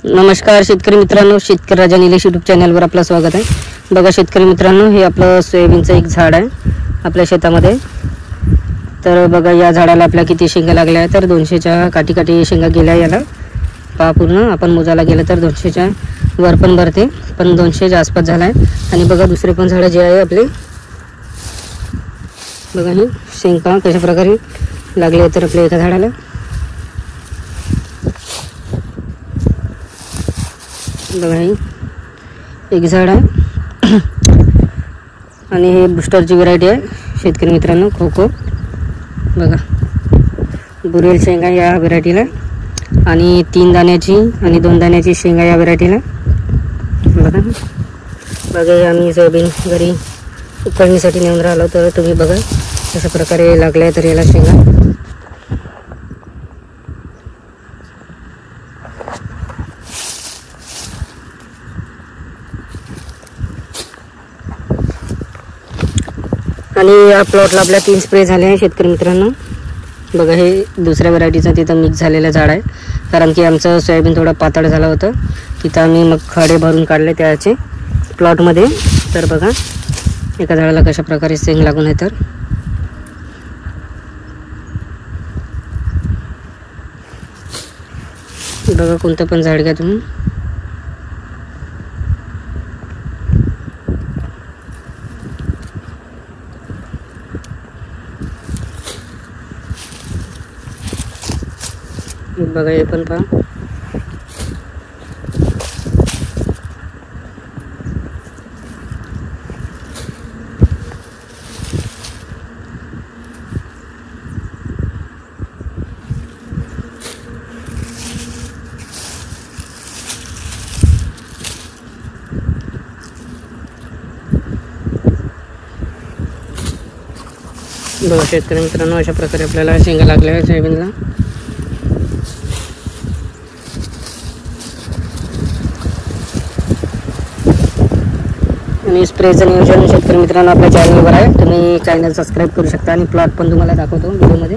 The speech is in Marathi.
नमस्कार शेतकरी मित्रांनो, शेतकरी राजा निलेश यूट्यूब चॅनलवर आपलं स्वागत आहे। बघा शेतकरी मित्रांनो, हे आपलं सोयाबीनचं एक झाड आहे आपल्या शेतामध्ये। तर बघा या झाडाला आपल्या किती शेंगा लागल्या आहेत, तर 200च्या काठी शेंगा गेल्या याला। पहा पूर्ण आपण मोजायला गेलं तर 200च्या वर पण भरते, पण 200च्या आसपास झाला आहे। आणि बघा दुसरे पण झाडं जे आहे आपले, बघा ही शेंगा कशा प्रकारे लागले तर आपल्या एका झाडाला। बघा ही एक झाड आहे आणि हे बुस्टरची व्हरायटी आहे शेतकरी मित्रांनो, खोको। बघा बुरेल शेंगा या व्हरायटीला, आणि 3 दाण्याची आणि 2 दाण्याची शेंगा या व्हरायटीला। बघा बघा आम्ही सोयाबीन घरी उकळणीसाठी नेऊन राहिलो, तर तुम्ही बघा कशा प्रकारे लागल्या तर याला शेंगा। आणि या प्लॉटला आपल्या 3 स्प्रे झाले आहे शेतकरी मित्रांनो। बघा हे दुसऱ्या व्हरायटीचं तिथं मिक्स झालेलं झाड आहे, कारण की आमचं सोयाबीन थोडं पातळ झालं होतं, तिथं आम्ही मग खडे भरून काढले त्याचे प्लॉटमध्ये। तर बघा एका झाडाला कशा प्रकारे शेंग लागून आहे। तर बघा कोणतं पण झाड घ्या तुम्ही, बघा हे पण पहा। बघा शेतकरी मित्रांनो, अशा प्रकारे आपल्याला शेंगा लागल्या आहे सोयाबीनला। आणि स्प्रेचं नियोजन शेतकरी मित्रांनो आपल्या चॅनलवर आहे, तुम्ही चॅनल सबस्क्राईब करू शकता, आणि प्लॉट पण तुम्हाला दाखवतो व्हिडिओमध्ये।